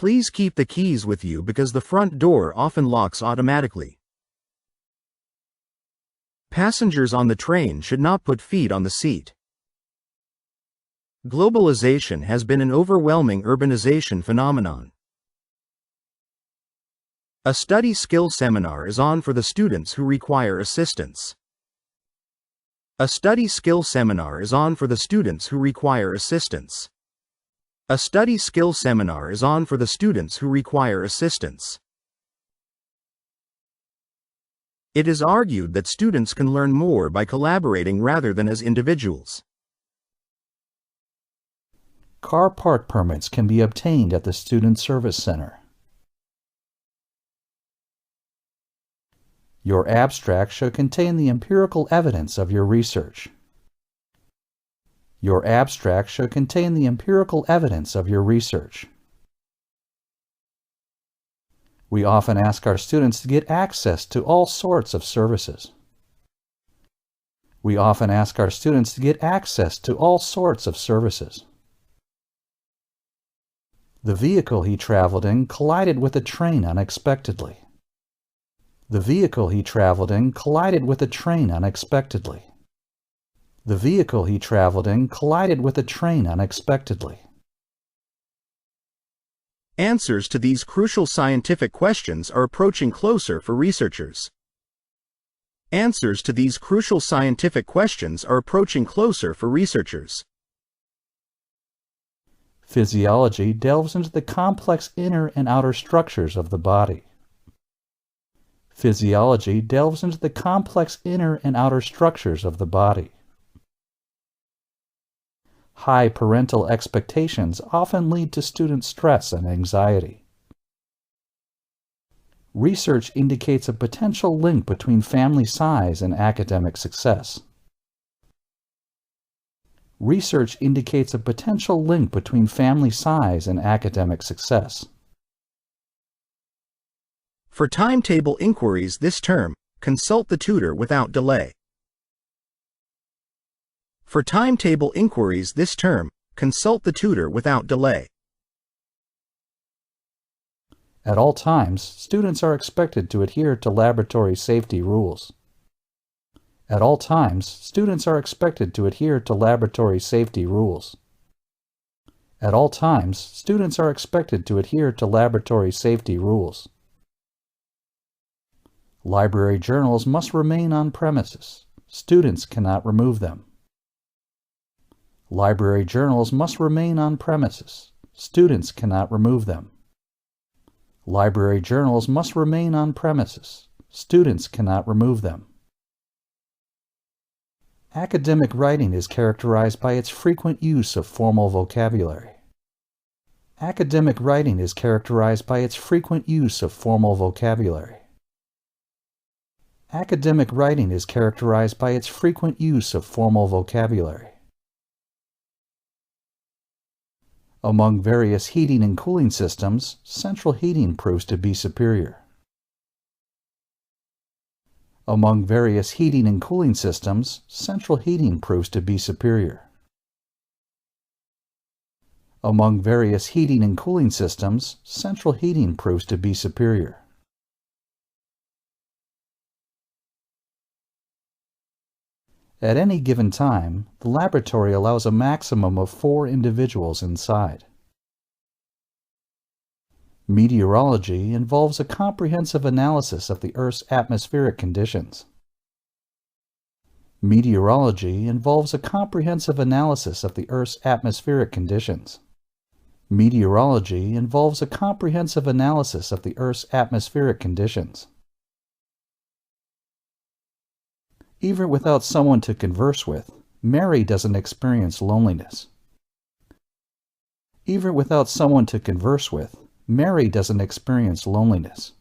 Please keep the keys with you because the front door often locks automatically. Passengers on the train should not put feet on the seat. Globalization has been an overwhelming urbanization phenomenon. A study skill seminar is on for the students who require assistance. A study skill seminar is on for the students who require assistance. A study skill seminar is on for the students who require assistance. It is argued that students can learn more by collaborating rather than as individuals. Car park permits can be obtained at the Student Service Center. Your abstract should contain the empirical evidence of your research. Your abstract should contain the empirical evidence of your research. We often ask our students to get access to all sorts of services. We often ask our students to get access to all sorts of services. The vehicle he traveled in collided with a train unexpectedly. The vehicle he traveled in collided with a train unexpectedly. The vehicle he traveled in collided with a train unexpectedly. Answers to these crucial scientific questions are approaching closer for researchers. Answers to these crucial scientific questions are approaching closer for researchers. Physiology delves into the complex inner and outer structures of the body. Physiology delves into the complex inner and outer structures of the body. High parental expectations often lead to student stress and anxiety. Research indicates a potential link between family size and academic success. Research indicates a potential link between family size and academic success. For timetable inquiries this term, consult the tutor without delay. For timetable inquiries this term, consult the tutor without delay. At all times, students are expected to adhere to laboratory safety rules. At all times, students are expected to adhere to laboratory safety rules. At all times, students are expected to adhere to laboratory safety rules. Library journals must remain on premises. Students cannot remove them. Library journals must remain on premises. Students cannot remove them. Library journals must remain on premises. Students cannot remove them. Academic writing is characterized by its frequent use of formal vocabulary. Academic writing is characterized by its frequent use of formal vocabulary. Academic writing is characterized by its frequent use of formal vocabulary. Among various heating and cooling systems, central heating proves to be superior. Among various heating and cooling systems, central heating proves to be superior. Among various heating and cooling systems, central heating proves to be superior. At any given time, the laboratory allows a maximum of 4 individuals inside. Meteorology involves a comprehensive analysis of the Earth's atmospheric conditions. Meteorology involves a comprehensive analysis of the Earth's atmospheric conditions. Meteorology involves a comprehensive analysis of the Earth's atmospheric conditions. Even without someone to converse with, Mary doesn't experience loneliness. Even without someone to converse with, Mary doesn't experience loneliness.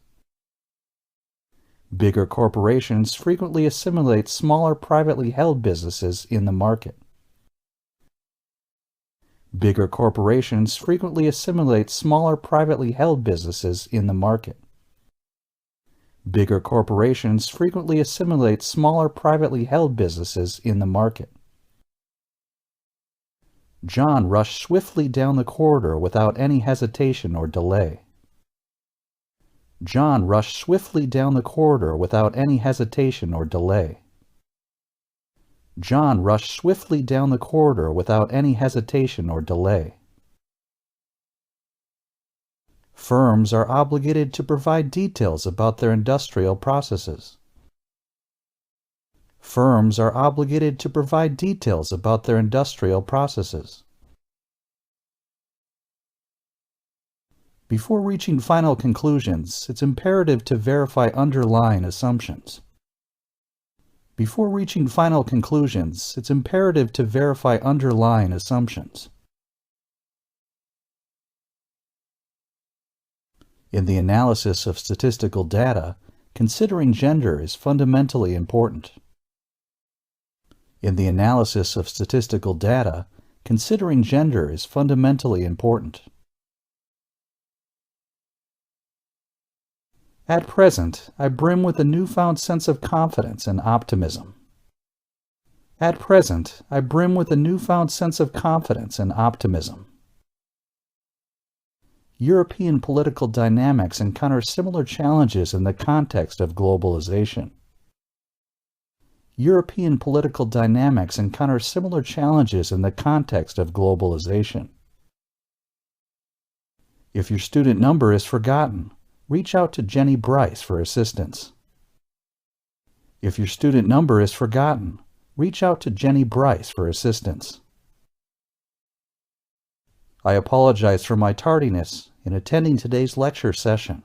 Bigger corporations frequently assimilate smaller privately held businesses in the market. Bigger corporations frequently assimilate smaller privately held businesses in the market. Bigger corporations frequently assimilate smaller privately held businesses in the market. John rushed swiftly down the corridor without any hesitation or delay. John rushed swiftly down the corridor without any hesitation or delay. John rushed swiftly down the corridor without any hesitation or delay. Firms are obligated to provide details about their industrial processes. Firms are obligated to provide details about their industrial processes. Before reaching final conclusions, it's imperative to verify underlying assumptions. Before reaching final conclusions, it's imperative to verify underlying assumptions. In the analysis of statistical data, considering gender is fundamentally important. In the analysis of statistical data, considering gender is fundamentally important. At present, I brim with a newfound sense of confidence and optimism. At present, I brim with a newfound sense of confidence and optimism. European political dynamics encounter similar challenges in the context of globalization. European political dynamics encounter similar challenges in the context of globalization. If your student number is forgotten, reach out to Jenny Bryce for assistance. If your student number is forgotten, reach out to Jenny Bryce for assistance. I apologize for my tardiness in attending today's lecture session.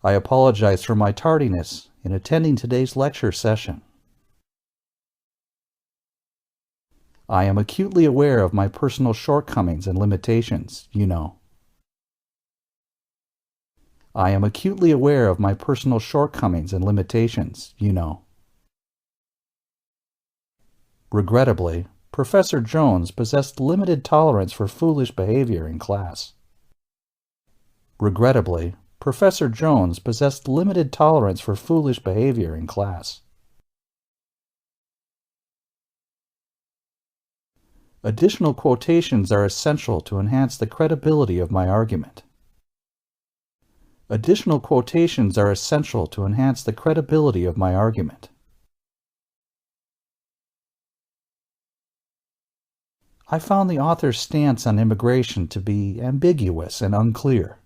I apologize for my tardiness in attending today's lecture session. I am acutely aware of my personal shortcomings and limitations, you know. I am acutely aware of my personal shortcomings and limitations, you know. Regrettably, Professor Jones possessed limited tolerance for foolish behavior in class. Regrettably, Professor Jones possessed limited tolerance for foolish behavior in class. Additional quotations are essential to enhance the credibility of my argument. Additional quotations are essential to enhance the credibility of my argument. I found the author's stance on immigration to be ambiguous and unclear.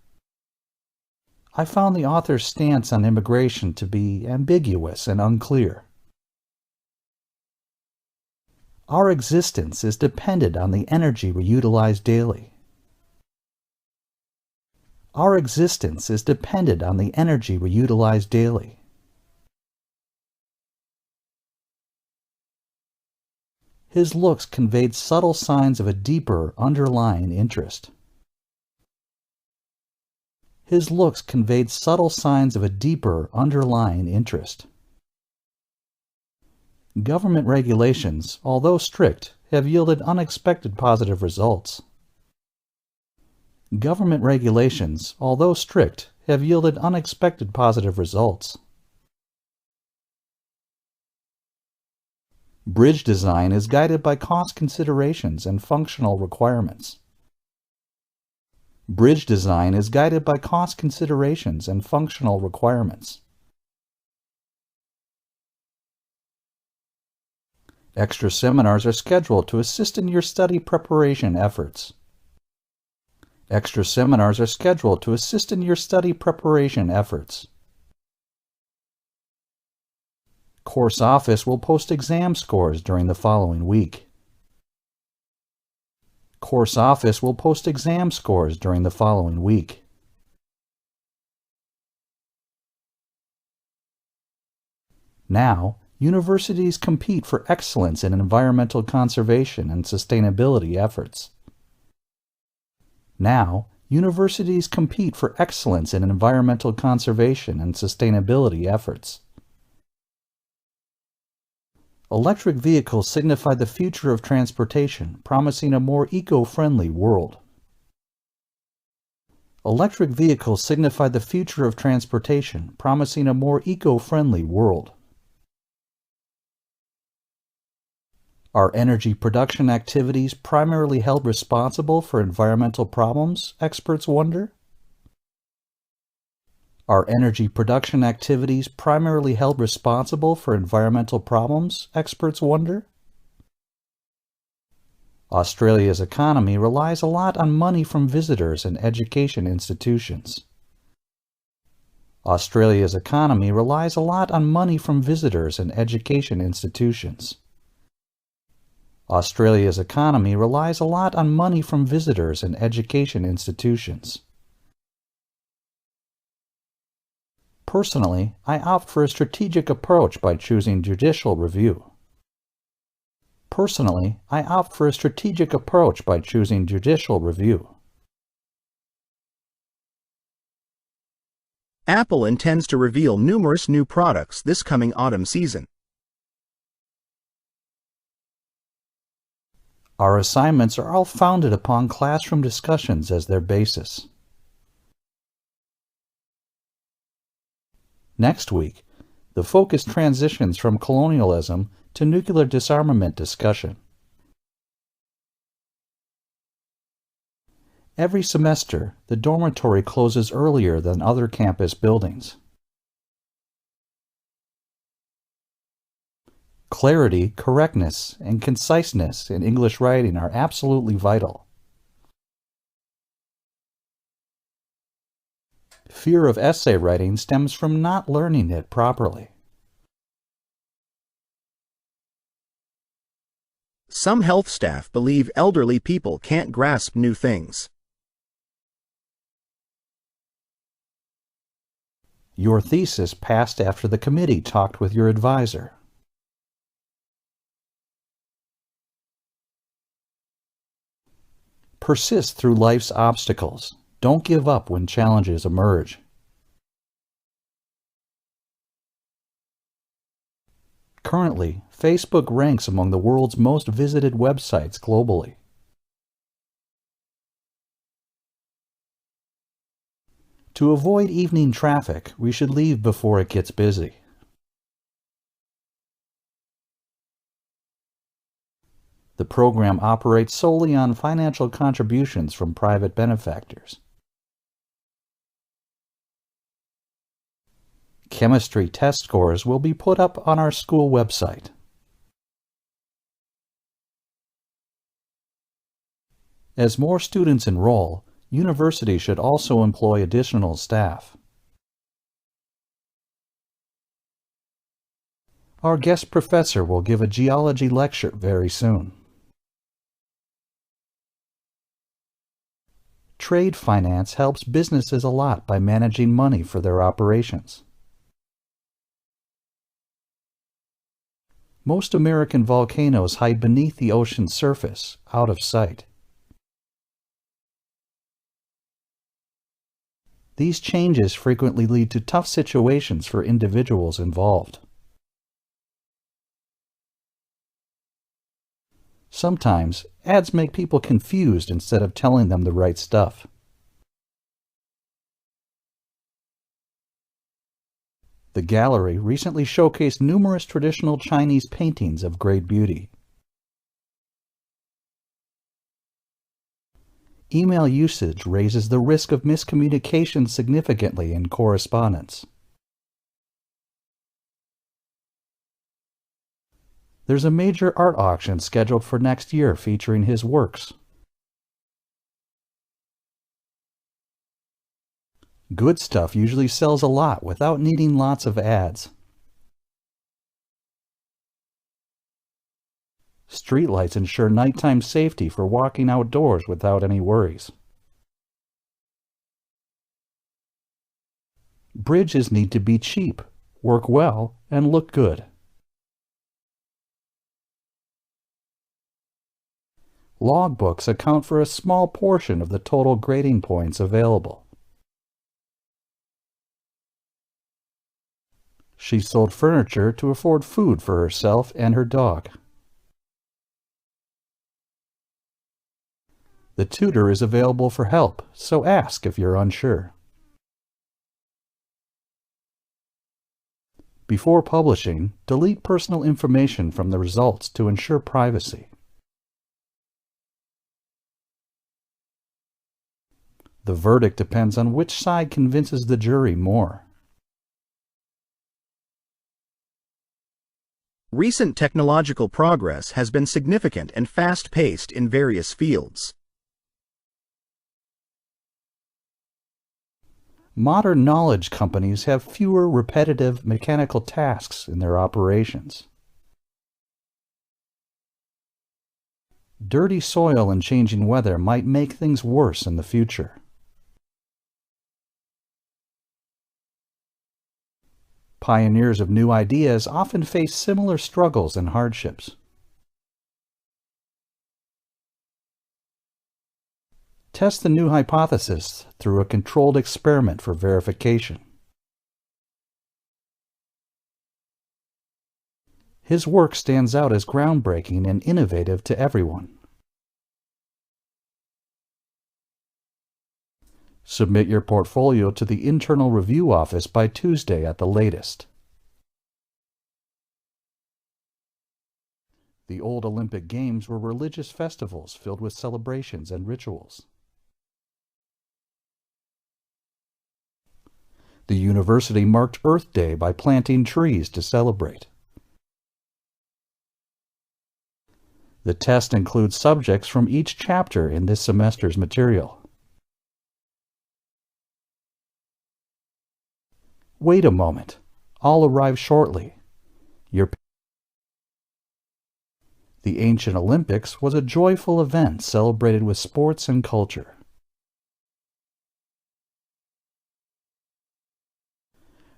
I found the author's stance on immigration to be ambiguous and unclear. Our existence is dependent on the energy we utilize daily. Our existence is dependent on the energy we utilize daily. His looks conveyed subtle signs of a deeper underlying interest. His looks conveyed subtle signs of a deeper underlying interest. Government regulations, although strict, have yielded unexpected positive results. Government regulations, although strict, have yielded unexpected positive results. Bridge design is guided by cost considerations and functional requirements. Bridge design is guided by cost considerations and functional requirements. Extra seminars are scheduled to assist in your study preparation efforts. Extra seminars are scheduled to assist in your study preparation efforts. Course Office will post exam scores during the following week. Course Office will post exam scores during the following week. Now, universities compete for excellence in environmental conservation and sustainability efforts. Now, universities compete for excellence in environmental conservation and sustainability efforts. Electric vehicles signify the future of transportation, promising a more eco-friendly world. Electric vehicles signify the future of transportation, promising a more eco-friendly world. Are energy production activities primarily held responsible for environmental problems, experts wonder? Are energy production activities primarily held responsible for environmental problems, experts wonder? Australia's economy relies a lot on money from visitors and education institutions. Australia's economy relies a lot on money from visitors and education institutions. Australia's economy relies a lot on money from visitors and education institutions. Personally, I opt for a strategic approach by choosing judicial review. Personally, I opt for a strategic approach by choosing judicial review. Apple intends to reveal numerous new products this coming autumn season. Our assignments are all founded upon classroom discussions as their basis. Next week, the focus transitions from colonialism to nuclear disarmament discussion. Every semester, the dormitory closes earlier than other campus buildings. Clarity, correctness, and conciseness in English writing are absolutely vital. Fear of essay writing stems from not learning it properly. Some health staff believe elderly people can't grasp new things. Your thesis passed after the committee talked with your advisor. Persist through life's obstacles. Don't give up when challenges emerge. Currently, Facebook ranks among the world's most visited websites globally. To avoid evening traffic, we should leave before it gets busy. The program operates solely on financial contributions from private benefactors. Chemistry test scores will be put up on our school website. As more students enroll, universities should also employ additional staff. Our guest professor will give a geology lecture very soon. Trade finance helps businesses a lot by managing money for their operations. Most American volcanoes hide beneath the ocean's surface, out of sight. These changes frequently lead to tough situations for individuals involved. Sometimes, ads make people confused instead of telling them the right stuff. The gallery recently showcased numerous traditional Chinese paintings of great beauty. Email usage raises the risk of miscommunication significantly in correspondence. There's a major art auction scheduled for next year featuring his works. Good stuff usually sells a lot without needing lots of ads. Streetlights ensure nighttime safety for walking outdoors without any worries. Bridges need to be cheap, work well, and look good. Logbooks account for a small portion of the total grading points available. She sold furniture to afford food for herself and her dog. The tutor is available for help, so ask if you're unsure. Before publishing, delete personal information from the results to ensure privacy. The verdict depends on which side convinces the jury more. Recent technological progress has been significant and fast-paced in various fields. Modern knowledge companies have fewer repetitive mechanical tasks in their operations. Dirty soil and changing weather might make things worse in the future. Pioneers of new ideas often face similar struggles and hardships. Test the new hypothesis through a controlled experiment for verification. His work stands out as groundbreaking and innovative to everyone. Submit your portfolio to the Internal Review Office by Tuesday at the latest. The old Olympic Games were religious festivals filled with celebrations and rituals. The university marked Earth Day by planting trees to celebrate. The test includes subjects from each chapter in this semester's material. Wait a moment. I'll arrive shortly. The ancient Olympics was a joyful event celebrated with sports and culture.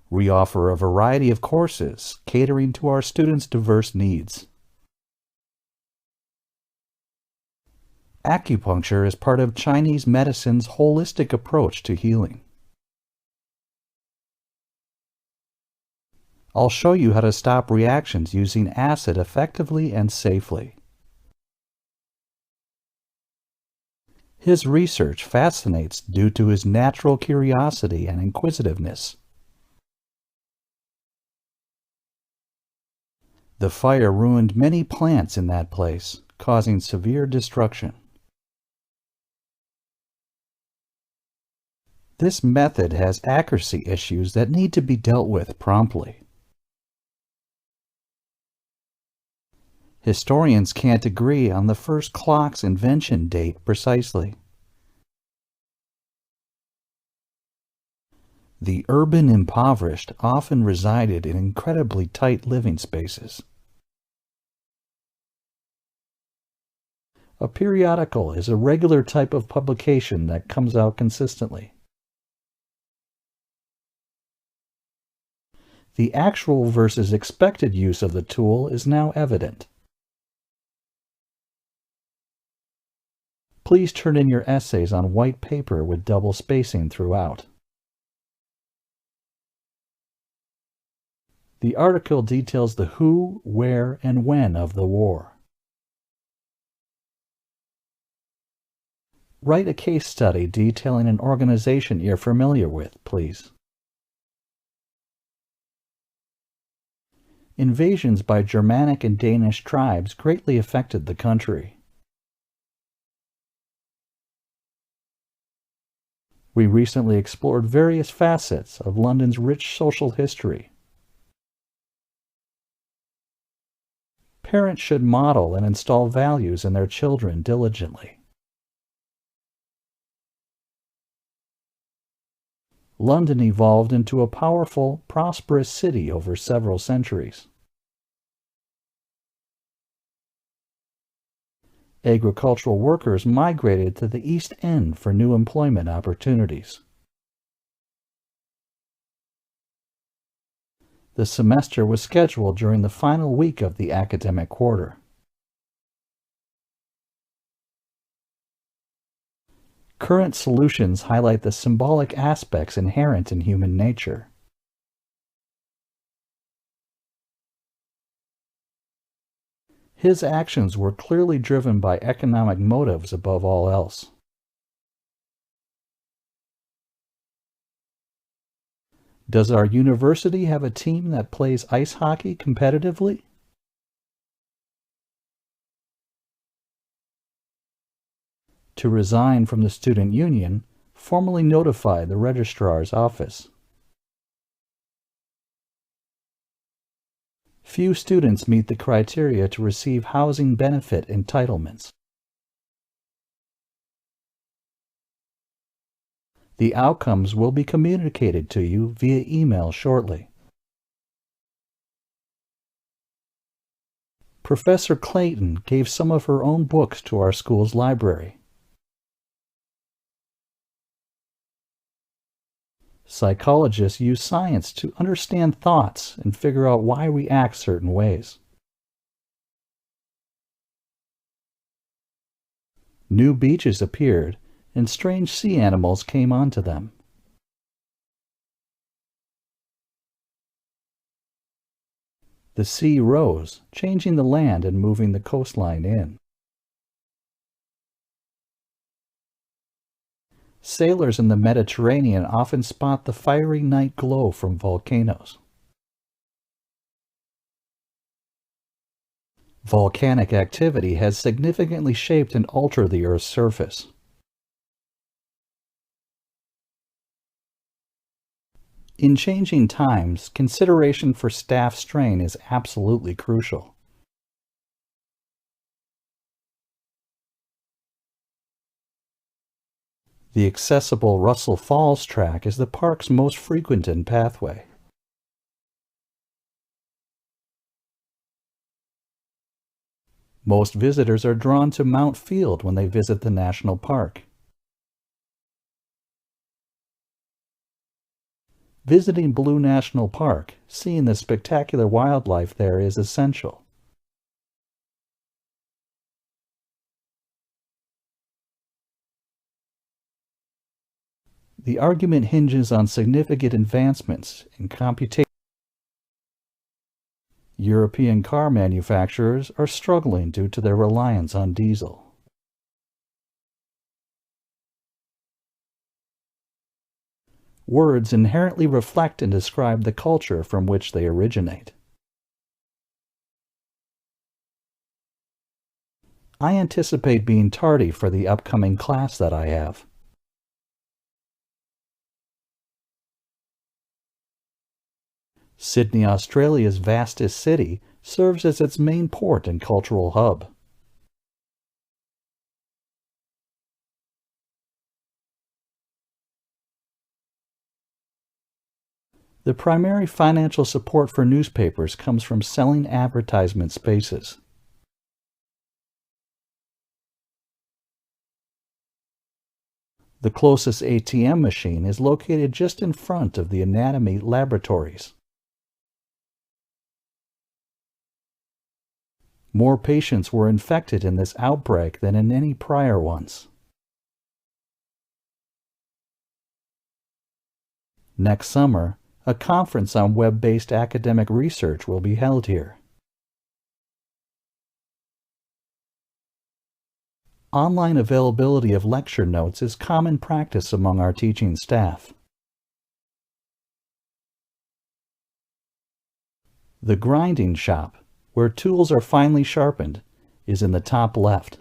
We offer a variety of courses catering to our students' diverse needs. Acupuncture is part of Chinese medicine's holistic approach to healing. I'll show you how to stop reactions using acid effectively and safely. His research fascinates due to his natural curiosity and inquisitiveness. The fire ruined many plants in that place, causing severe destruction. This method has accuracy issues that need to be dealt with promptly. Historians can't agree on the first clock's invention date precisely. The urban impoverished often resided in incredibly tight living spaces. A periodical is a regular type of publication that comes out consistently. The actual versus expected use of the tool is now evident. Please turn in your essays on white paper with double spacing throughout. The article details the who, where, and when of the war. Write a case study detailing an organization you're familiar with, please. Invasions by Germanic and Danish tribes greatly affected the country. We recently explored various facets of London's rich social history. Parents should model and install values in their children diligently. London evolved into a powerful, prosperous city over several centuries. Agricultural workers migrated to the East End for new employment opportunities. The semester was scheduled during the final week of the academic quarter. Current solutions highlight the symbolic aspects inherent in human nature. His actions were clearly driven by economic motives above all else. Does our university have a team that plays ice hockey competitively? To resign from the student union, formally notify the registrar's office. Few students meet the criteria to receive housing benefit entitlements. The outcomes will be communicated to you via email shortly. Professor Clayton gave some of her own books to our school's library. Psychologists use science to understand thoughts and figure out why we act certain ways. New beaches appeared, and strange sea animals came onto them. The sea rose, changing the land and moving the coastline in. Sailors in the Mediterranean often spot the fiery night glow from volcanoes. Volcanic activity has significantly shaped and altered the Earth's surface. In changing times, consideration for staff strain is absolutely crucial. The accessible Russell Falls track is the park's most frequented pathway. Most visitors are drawn to Mount Field when they visit the national park. Visiting Blue National Park, seeing the spectacular wildlife there is essential. The argument hinges on significant advancements in computation. European car manufacturers are struggling due to their reliance on diesel. Words inherently reflect and describe the culture from which they originate. I anticipate being tardy for the upcoming class that I have. Sydney, Australia's vastest city, serves as its main port and cultural hub. The primary financial support for newspapers comes from selling advertisement spaces. The closest ATM machine is located just in front of the anatomy laboratories. More patients were infected in this outbreak than in any prior ones. Next summer, a conference on web-based academic research will be held here. Online availability of lecture notes is common practice among our teaching staff. The grinding shop, where tools are finely sharpened, is in the top left.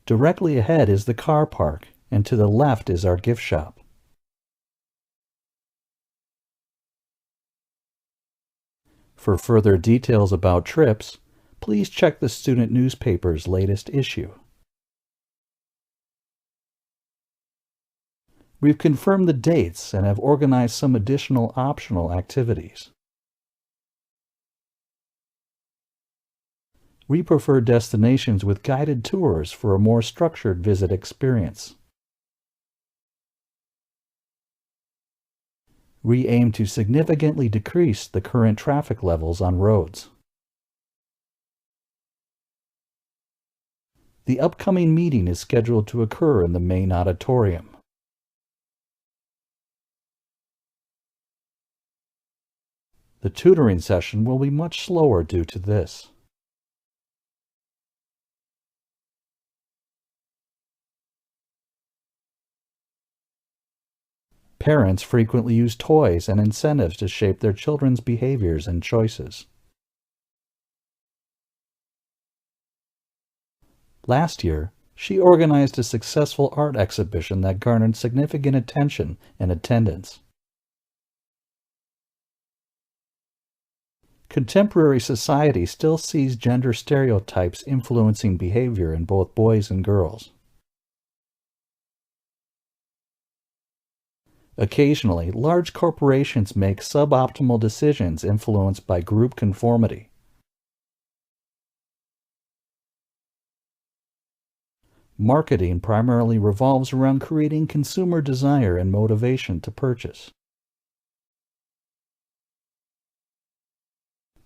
Directly ahead is the car park, and to the left is our gift shop. For further details about trips, please check the student newspaper's latest issue. We've confirmed the dates and have organized some additional optional activities. We prefer destinations with guided tours for a more structured visit experience. We aim to significantly decrease the current traffic levels on roads. The upcoming meeting is scheduled to occur in the main auditorium. The tutoring session will be much slower due to this. Parents frequently use toys and incentives to shape their children's behaviors and choices. Last year, she organized a successful art exhibition that garnered significant attention and attendance. Contemporary society still sees gender stereotypes influencing behavior in both boys and girls. Occasionally, large corporations make suboptimal decisions influenced by group conformity. Marketing primarily revolves around creating consumer desire and motivation to purchase.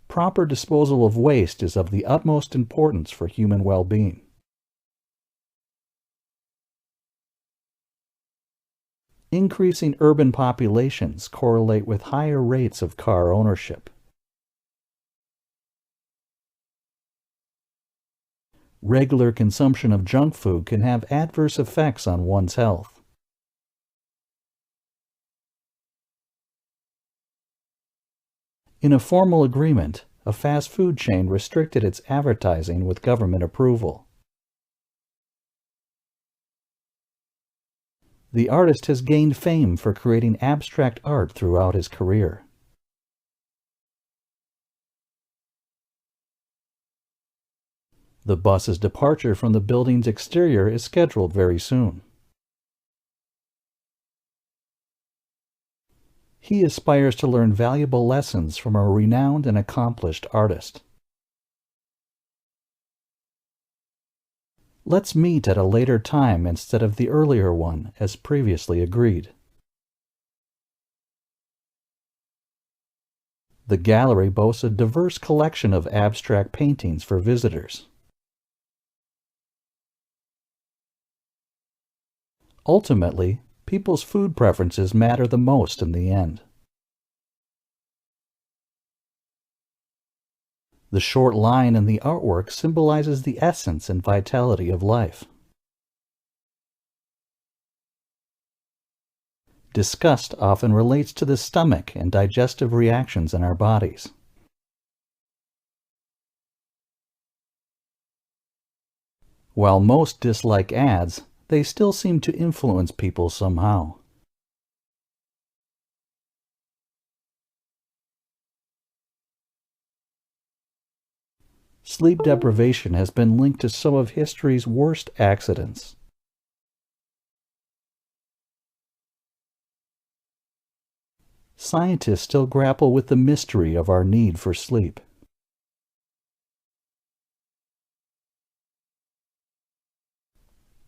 Proper disposal of waste is of the utmost importance for human well-being. Increasing urban populations correlate with higher rates of car ownership. Regular consumption of junk food can have adverse effects on one's health. In a formal agreement, a fast food chain restricted its advertising with government approval. The artist has gained fame for creating abstract art throughout his career. The bus's departure from the building's exterior is scheduled very soon. He aspires to learn valuable lessons from a renowned and accomplished artist. Let's meet at a later time instead of the earlier one, as previously agreed. The gallery boasts a diverse collection of abstract paintings for visitors. Ultimately, people's food preferences matter the most in the end. The short line in the artwork symbolizes the essence and vitality of life. Disgust often relates to the stomach and digestive reactions in our bodies. While most dislike ads, they still seem to influence people somehow. Sleep deprivation has been linked to some of history's worst accidents. Scientists still grapple with the mystery of our need for sleep.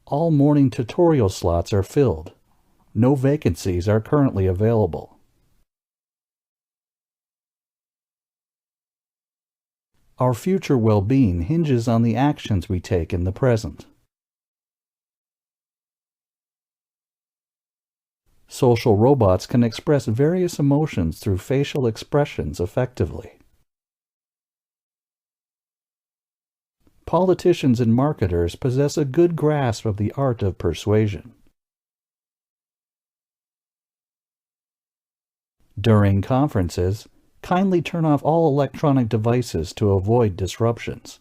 All morning tutorial slots are filled. No vacancies are currently available. Our future well-being hinges on the actions we take in the present. Social robots can express various emotions through facial expressions effectively. Politicians and marketers possess a good grasp of the art of persuasion. During conferences, kindly turn off all electronic devices to avoid disruptions.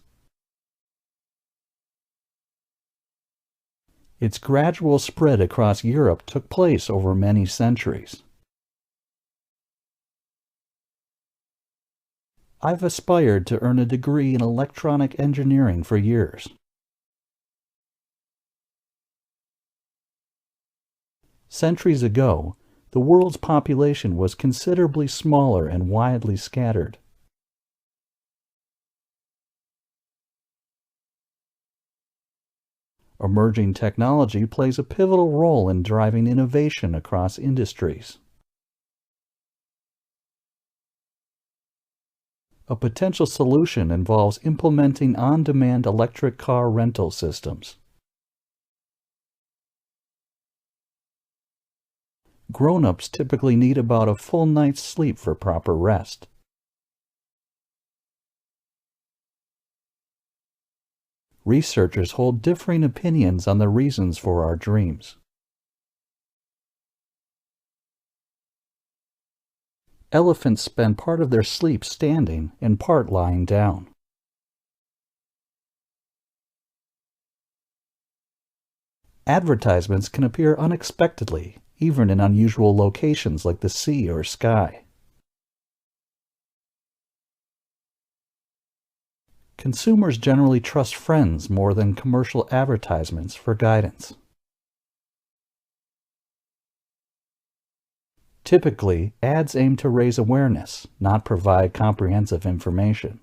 Its gradual spread across Europe took place over many centuries. I've aspired to earn a degree in electronic engineering for years. Centuries ago, the world's population was considerably smaller and widely scattered. Emerging technology plays a pivotal role in driving innovation across industries. A potential solution involves implementing on-demand electric car rental systems. Grown-ups typically need about a full night's sleep for proper rest. Researchers hold differing opinions on the reasons for our dreams. Elephants spend part of their sleep standing and part lying down. Advertisements can appear unexpectedly, even in unusual locations like the sea or sky. Consumers generally trust friends more than commercial advertisements for guidance. Typically, ads aim to raise awareness, not provide comprehensive information.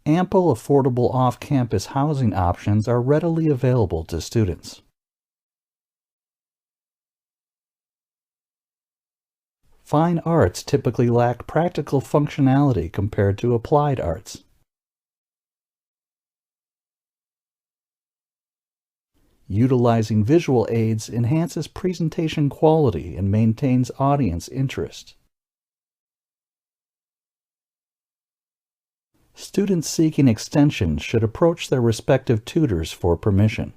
Ample, affordable off-campus housing options are readily available to students. Fine arts typically lack practical functionality compared to applied arts. Utilizing visual aids enhances presentation quality and maintains audience interest. Students seeking extensions should approach their respective tutors for permission.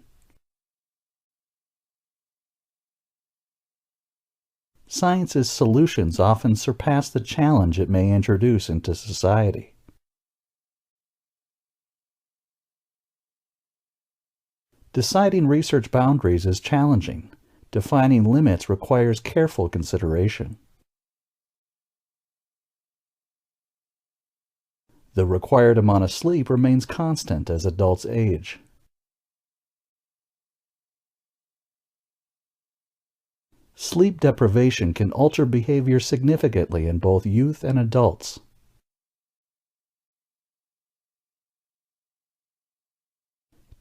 Science's solutions often surpass the challenge it may introduce into society. Deciding research boundaries is challenging. Defining limits requires careful consideration. The required amount of sleep remains constant as adults age. Sleep deprivation can alter behavior significantly in both youth and adults.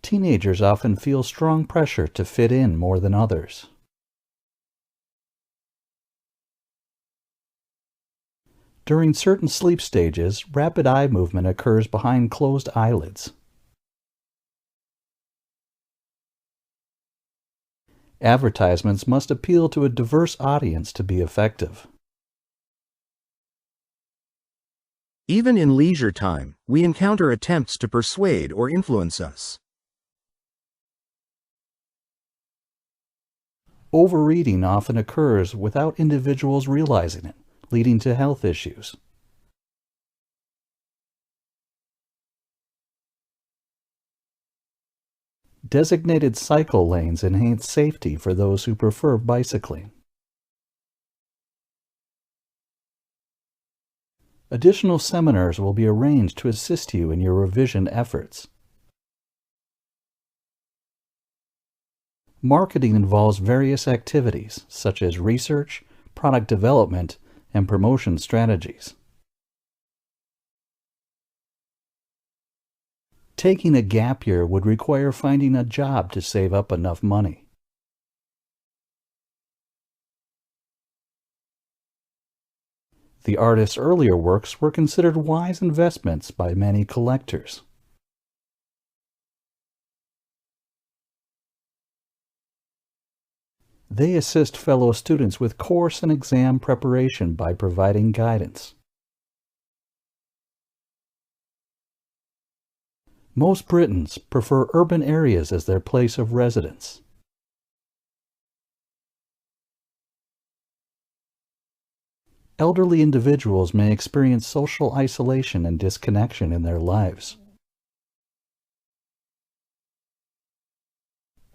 Teenagers often feel strong pressure to fit in more than others. During certain sleep stages, rapid eye movement occurs behind closed eyelids. Advertisements must appeal to a diverse audience to be effective. Even in leisure time, we encounter attempts to persuade or influence us. Overeating often occurs without individuals realizing it, leading to health issues. Designated cycle lanes enhance safety for those who prefer bicycling. Additional seminars will be arranged to assist you in your revision efforts. Marketing involves various activities, such as research, product development, and promotion strategies. Taking a gap year would require finding a job to save up enough money. The artist's earlier works were considered wise investments by many collectors. They assist fellow students with course and exam preparation by providing guidance. Most Britons prefer urban areas as their place of residence. Elderly individuals may experience social isolation and disconnection in their lives.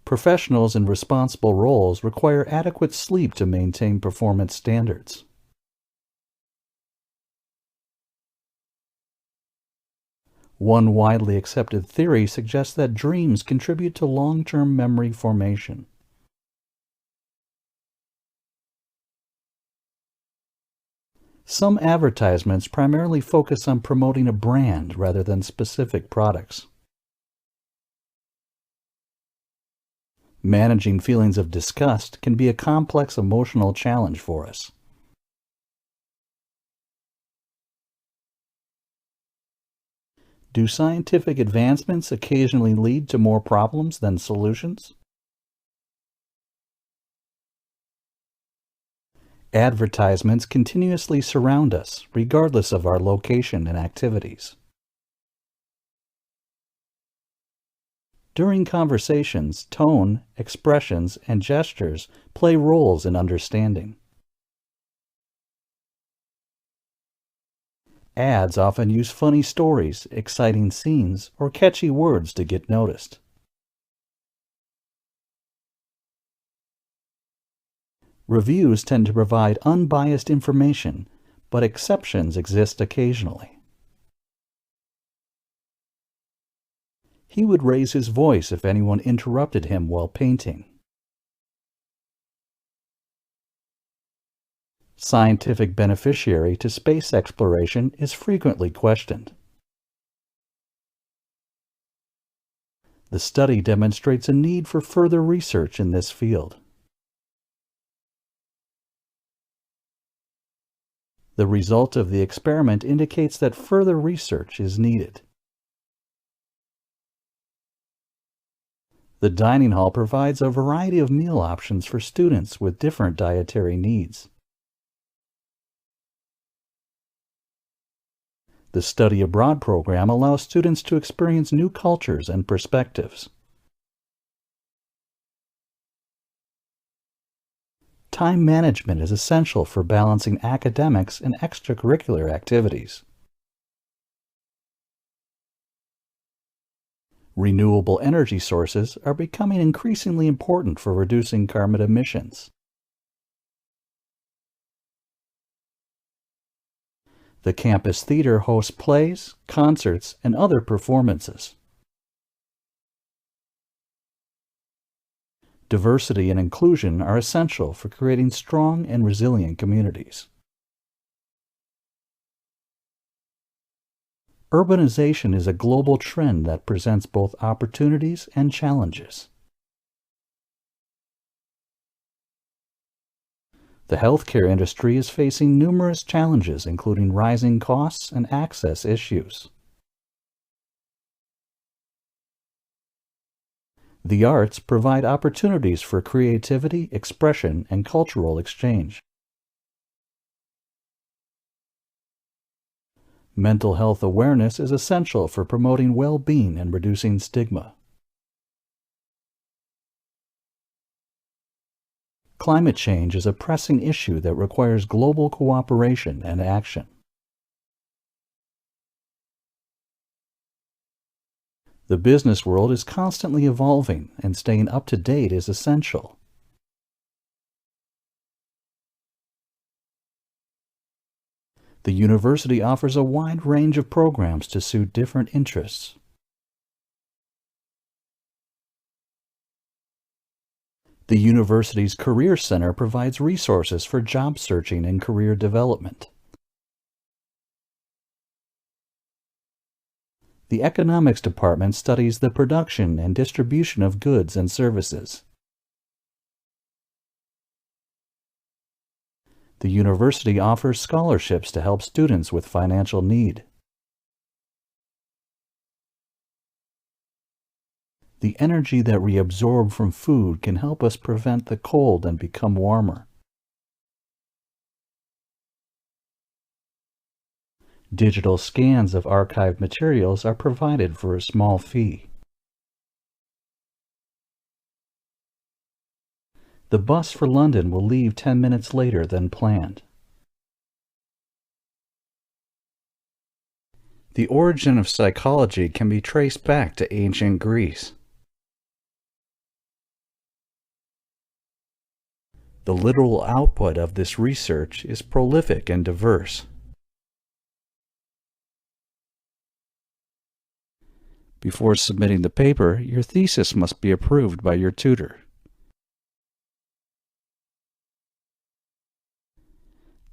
Professionals in responsible roles require adequate sleep to maintain performance standards. One widely accepted theory suggests that dreams contribute to long-term memory formation. Some advertisements primarily focus on promoting a brand rather than specific products. Managing feelings of disgust can be a complex emotional challenge for us. Do scientific advancements occasionally lead to more problems than solutions? Advertisements continuously surround us, regardless of our location and activities. During conversations, tone, expressions, and gestures play roles in understanding. Ads often use funny stories, exciting scenes, or catchy words to get noticed. Reviews tend to provide unbiased information, but exceptions exist occasionally. He would raise his voice if anyone interrupted him while painting. Scientific beneficiary to space exploration is frequently questioned. The study demonstrates a need for further research in this field. The result of the experiment indicates that further research is needed. The dining hall provides a variety of meal options for students with different dietary needs. The study abroad program allows students to experience new cultures and perspectives. Time management is essential for balancing academics and extracurricular activities. Renewable energy sources are becoming increasingly important for reducing carbon emissions. The campus theater hosts plays, concerts, and other performances. Diversity and inclusion are essential for creating strong and resilient communities. Urbanization is a global trend that presents both opportunities and challenges. The healthcare industry is facing numerous challenges, including rising costs and access issues. The arts provide opportunities for creativity, expression, and cultural exchange. Mental health awareness is essential for promoting well-being and reducing stigma. Climate change is a pressing issue that requires global cooperation and action. The business world is constantly evolving, and staying up to date is essential. The university offers a wide range of programs to suit different interests. The university's Career Center provides resources for job searching and career development. The Economics Department studies the production and distribution of goods and services. The university offers scholarships to help students with financial need. The energy that we absorb from food can help us prevent the cold and become warmer. Digital scans of archived materials are provided for a small fee. The bus for London will leave 10 minutes later than planned. The origin of psychology can be traced back to ancient Greece. The literal output of this research is prolific and diverse. Before submitting the paper, your thesis must be approved by your tutor.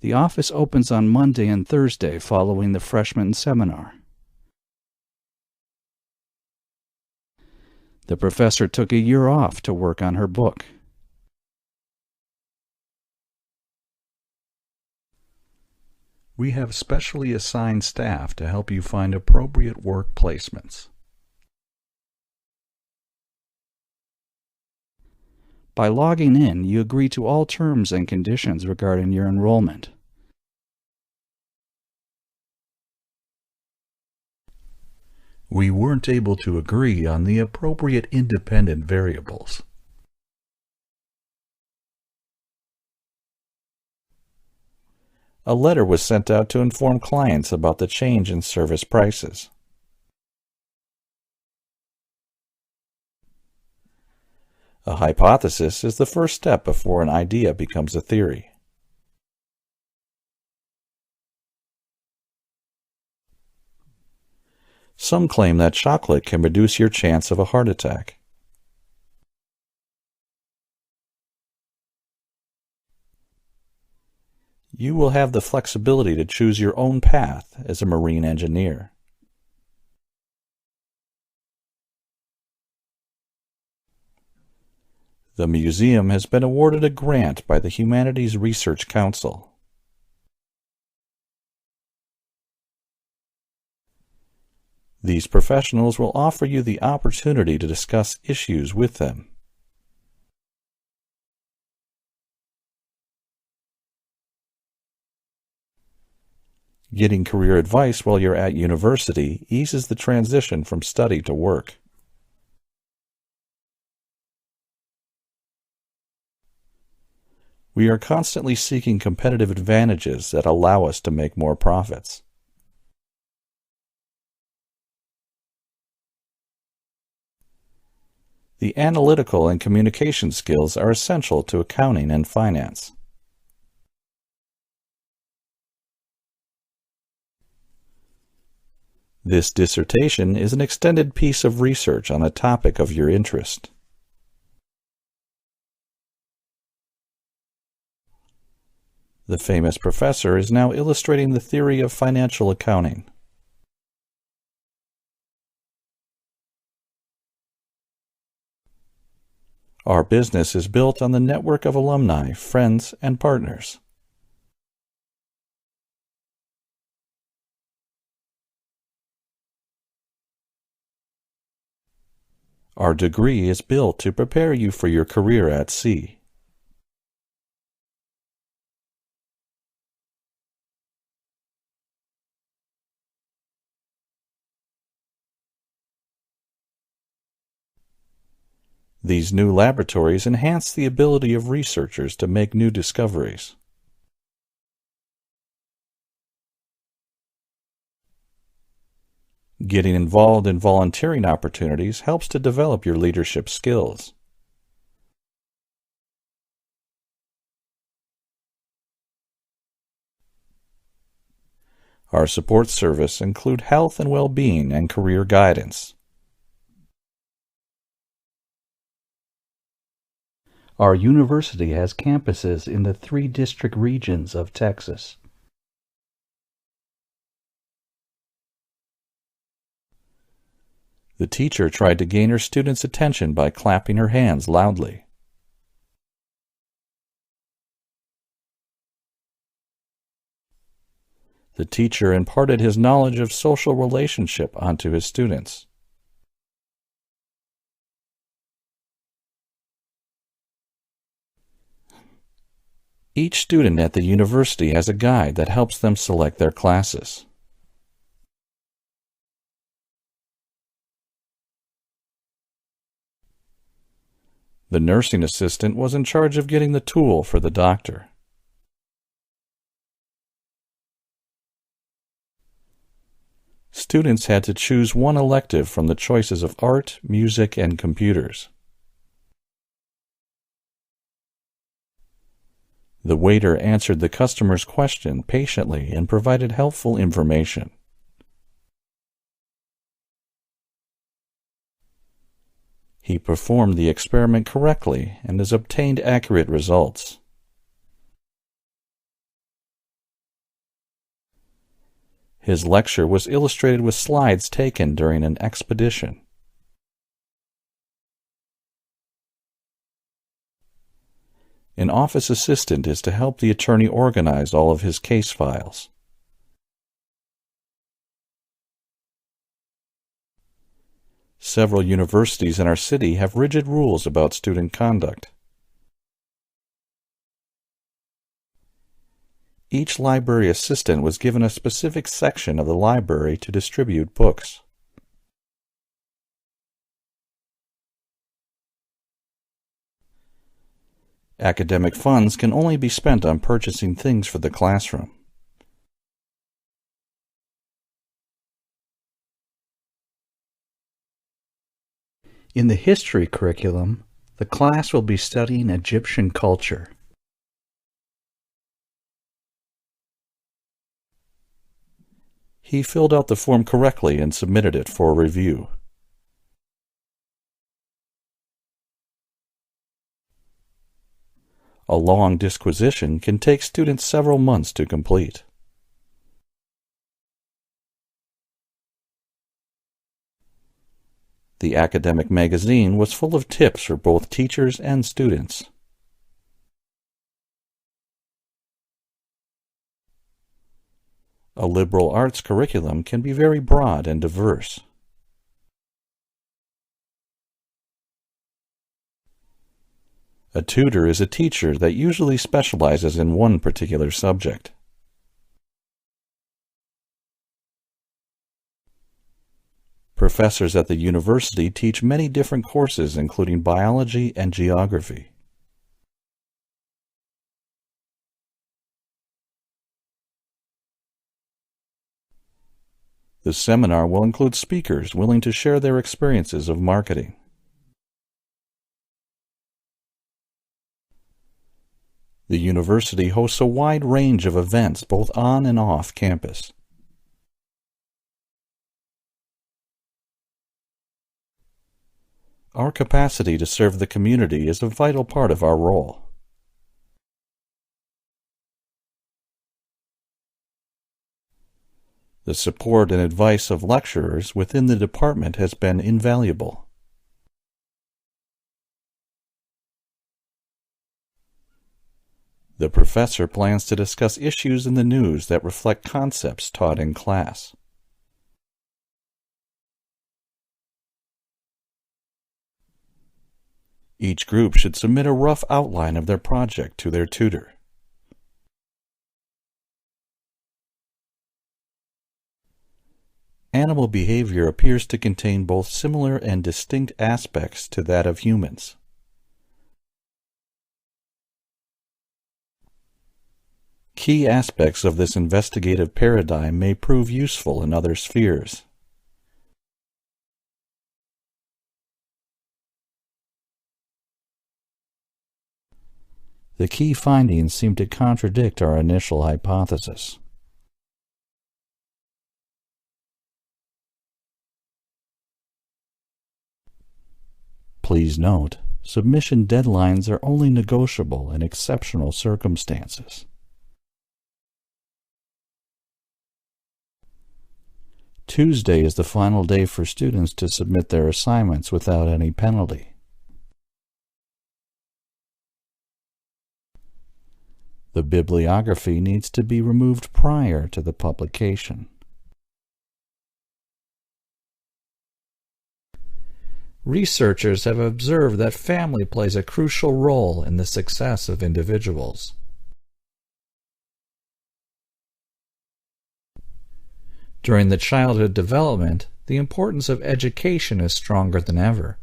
The office opens on Monday and Thursday following the freshman seminar. The professor took a year off to work on her book. We have specially assigned staff to help you find appropriate work placements. By logging in, you agree to all terms and conditions regarding your enrollment. We weren't able to agree on the appropriate independent variables. A letter was sent out to inform clients about the change in service prices. A hypothesis is the first step before an idea becomes a theory. Some claim that chocolate can reduce your chance of a heart attack. You will have the flexibility to choose your own path as a marine engineer. The museum has been awarded a grant by the Humanities Research Council. These professionals will offer you the opportunity to discuss issues with them. Getting career advice while you're at university eases the transition from study to work. We are constantly seeking competitive advantages that allow us to make more profits. The analytical and communication skills are essential to accounting and finance. This dissertation is an extended piece of research on a topic of your interest. The famous professor is now illustrating the theory of financial accounting. Our business is built on the network of alumni, friends, and partners. Our degree is built to prepare you for your career at sea. These new laboratories enhance the ability of researchers to make new discoveries. Getting involved in volunteering opportunities helps to develop your leadership skills. Our support service include health and well-being and career guidance. Our university has campuses in the 3 district regions of Texas. The teacher tried to gain her students' attention by clapping her hands loudly. The teacher imparted his knowledge of social relationship onto his students. Each student at the university has a guide that helps them select their classes. The nursing assistant was in charge of getting the tool for the doctor. Students had to choose one elective from the choices of art, music, and computers. The waiter answered the customer's question patiently and provided helpful information. He performed the experiment correctly and has obtained accurate results. His lecture was illustrated with slides taken during an expedition. An office assistant is to help the attorney organize all of his case files. Several universities in our city have rigid rules about student conduct. Each library assistant was given a specific section of the library to distribute books. Academic funds can only be spent on purchasing things for the classroom. In the history curriculum, the class will be studying Egyptian culture. He filled out the form correctly and submitted it for review. A long disquisition can take students several months to complete. The academic magazine was full of tips for both teachers and students. A liberal arts curriculum can be very broad and diverse. A tutor is a teacher that usually specializes in one particular subject. Professors at the university teach many different courses, including biology and geography. The seminar will include speakers willing to share their experiences of marketing. The university hosts a wide range of events both on and off campus. Our capacity to serve the community is a vital part of our role. The support and advice of lecturers within the department has been invaluable. The professor plans to discuss issues in the news that reflect concepts taught in class. Each group should submit a rough outline of their project to their tutor. Animal behavior appears to contain both similar and distinct aspects to that of humans. Key aspects of this investigative paradigm may prove useful in other spheres. The key findings seem to contradict our initial hypothesis. Please note, submission deadlines are only negotiable in exceptional circumstances. Tuesday is the final day for students to submit their assignments without any penalty. The bibliography needs to be removed prior to the publication. Researchers have observed that family plays a crucial role in the success of individuals. During the childhood development, the importance of education is stronger than ever.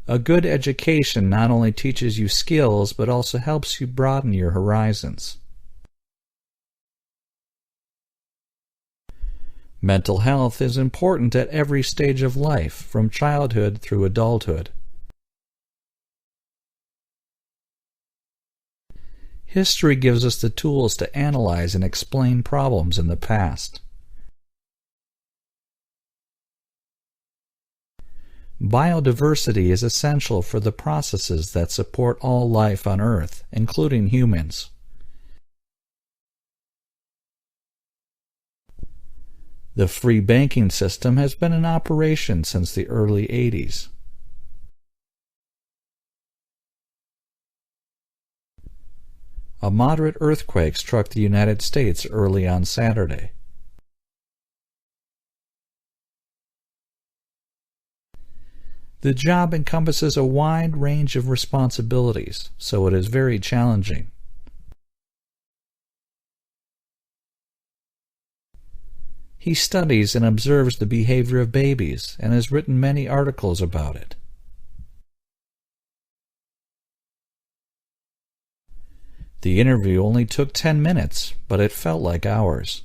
A good education not only teaches you skills, but also helps you broaden your horizons. Mental health is important at every stage of life, from childhood through adulthood. History gives us the tools to analyze and explain problems in the past. Biodiversity is essential for the processes that support all life on Earth, including humans. The free banking system has been in operation since the early 80s. A moderate earthquake struck the United States early on Saturday. The job encompasses a wide range of responsibilities, so it is very challenging. He studies and observes the behavior of babies and has written many articles about it. The interview only took 10 minutes, but it felt like hours.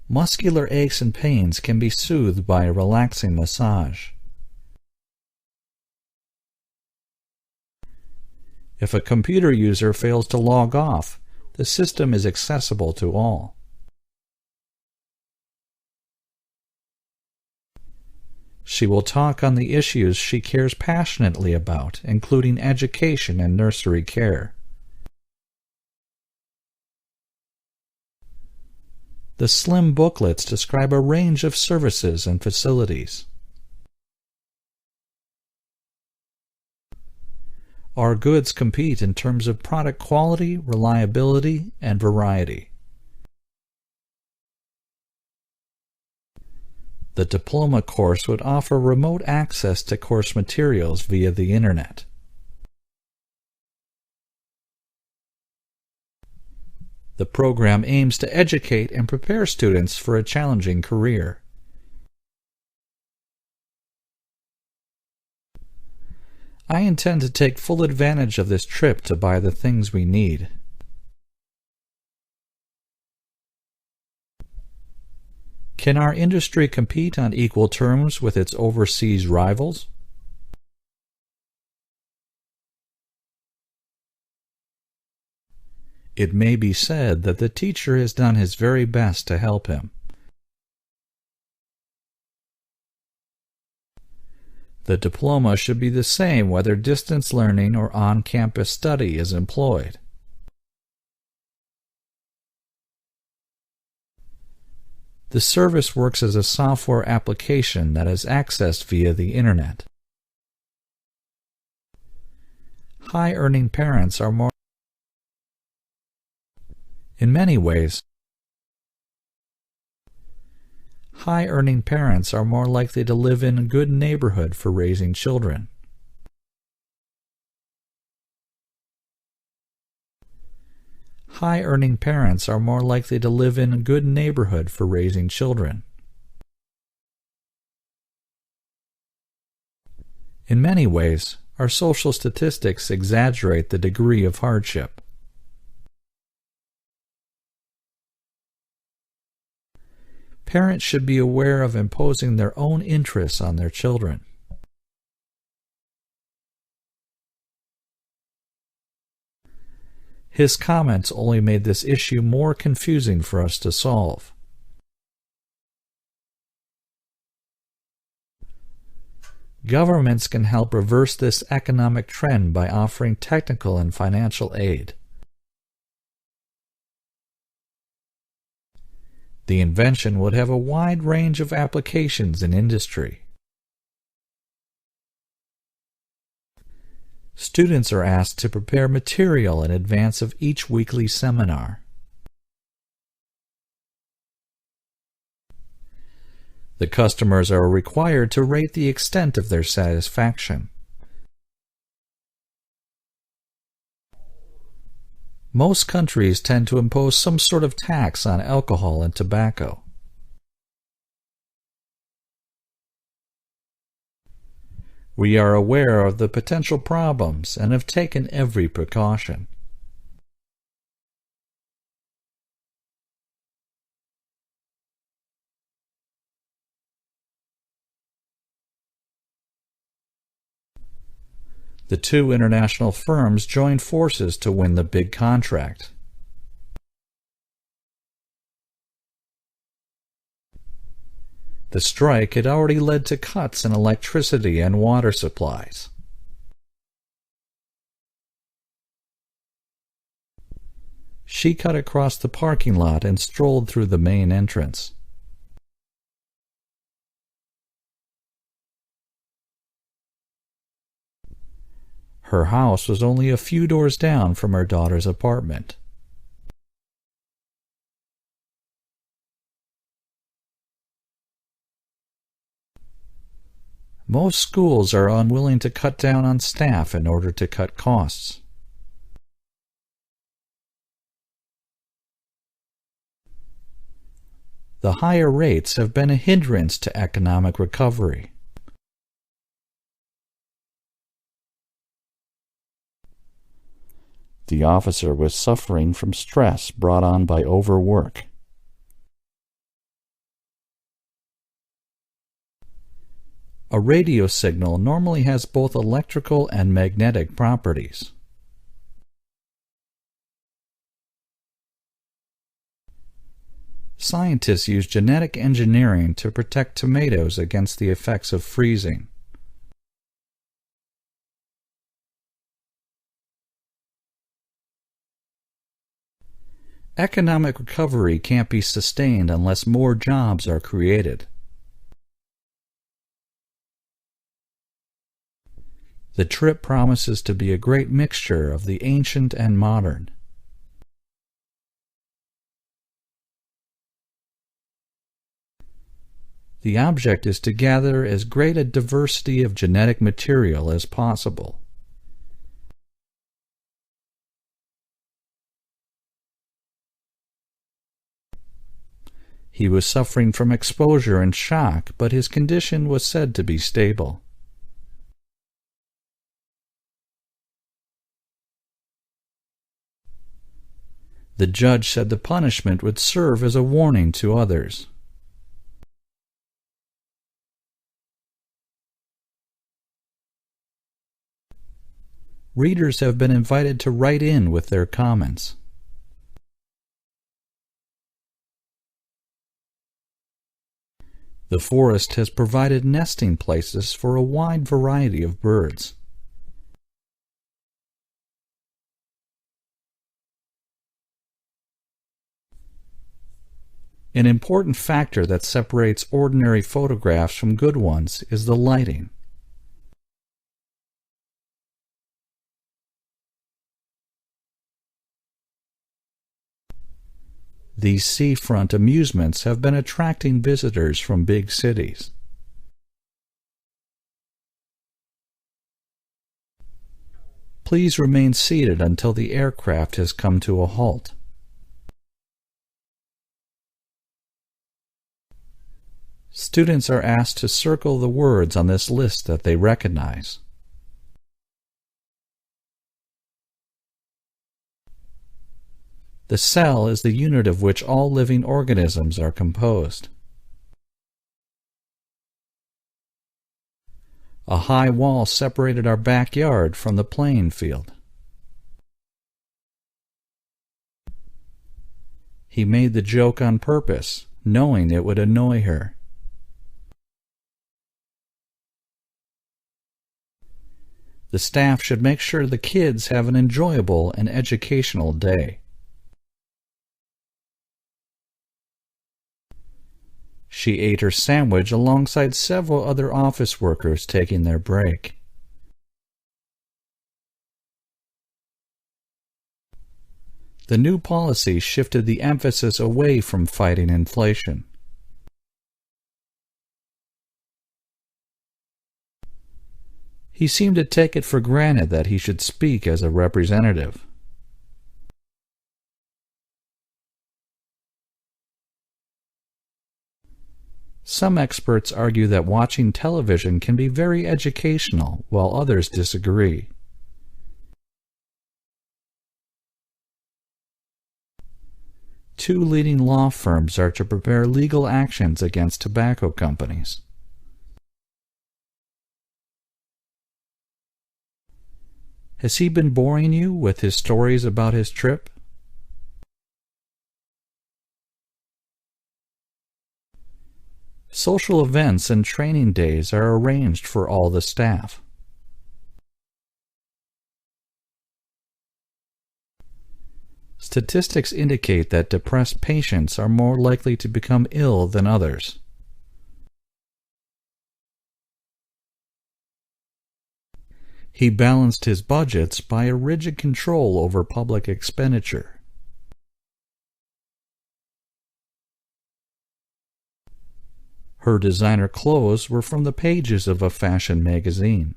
Muscular aches and pains can be soothed by a relaxing massage. If a computer user fails to log off, the system is accessible to all. She will talk on the issues she cares passionately about, including education and nursery care. The slim booklets describe a range of services and facilities. Our goods compete in terms of product quality, reliability, and variety. The diploma course would offer remote access to course materials via the Internet. The program aims to educate and prepare students for a challenging career. I intend to take full advantage of this trip to buy the things we need. Can our industry compete on equal terms with its overseas rivals? It may be said that the teacher has done his very best to help him. The diploma should be the same whether distance learning or on-campus study is employed. The service works as a software application that is accessed via the Internet. High-earning parents are more In many ways, high-earning parents are more likely to live in a good neighborhood for raising children. High-earning parents are more likely to live in a good neighborhood for raising children. In many ways, our social statistics exaggerate the degree of hardship. Parents should be aware of imposing their own interests on their children. His comments only made this issue more confusing for us to solve. Governments can help reverse this economic trend by offering technical and financial aid. The invention would have a wide range of applications in industry. Students are asked to prepare material in advance of each weekly seminar. The customers are required to rate the extent of their satisfaction. Most countries tend to impose some sort of tax on alcohol and tobacco. We are aware of the potential problems and have taken every precaution. The two international firms joined forces to win the big contract. The strike had already led to cuts in electricity and water supplies. She cut across the parking lot and strolled through the main entrance. Her house was only a few doors down from her daughter's apartment. Most schools are unwilling to cut down on staff in order to cut costs. The higher rates have been a hindrance to economic recovery. The officer was suffering from stress brought on by overwork. A radio signal normally has both electrical and magnetic properties. Scientists use genetic engineering to protect tomatoes against the effects of freezing. Economic recovery can't be sustained unless more jobs are created. The trip promises to be a great mixture of the ancient and modern. The object is to gather as great a diversity of genetic material as possible. He was suffering from exposure and shock, but his condition was said to be stable. The judge said the punishment would serve as a warning to others. Readers have been invited to write in with their comments. The forest has provided nesting places for a wide variety of birds. An important factor that separates ordinary photographs from good ones is the lighting. These seafront amusements have been attracting visitors from big cities. Please remain seated until the aircraft has come to a halt. Students are asked to circle the words on this list that they recognize. The cell is the unit of which all living organisms are composed. A high wall separated our backyard from the playing field. He made the joke on purpose, knowing it would annoy her. The staff should make sure the kids have an enjoyable and educational day. She ate her sandwich alongside several other office workers taking their break. The new policy shifted the emphasis away from fighting inflation. He seemed to take it for granted that he should speak as a representative. Some experts argue that watching television can be very educational, while others disagree. Two leading law firms are to prepare legal actions against tobacco companies. Has he been boring you with his stories about his trip? Social events and training days are arranged for all the staff. Statistics indicate that depressed patients are more likely to become ill than others. He balanced his budgets by a rigid control over public expenditure. Her designer clothes were from the pages of a fashion magazine.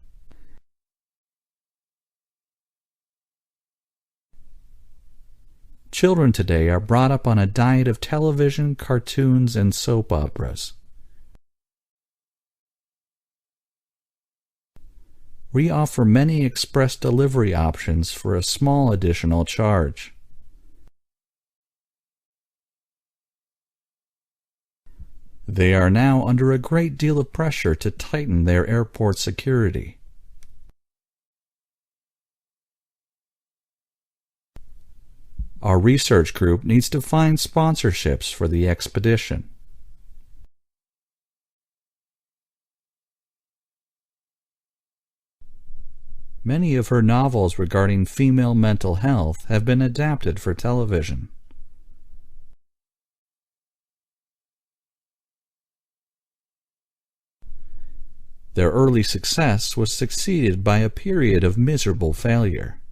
Children today are brought up on a diet of television, cartoons, and soap operas. We offer many express delivery options for a small additional charge. They are now under a great deal of pressure to tighten their airport security. Our research group needs to find sponsorships for the expedition. Many of her novels regarding female mental health have been adapted for television. Their early success was succeeded by a period of miserable failure.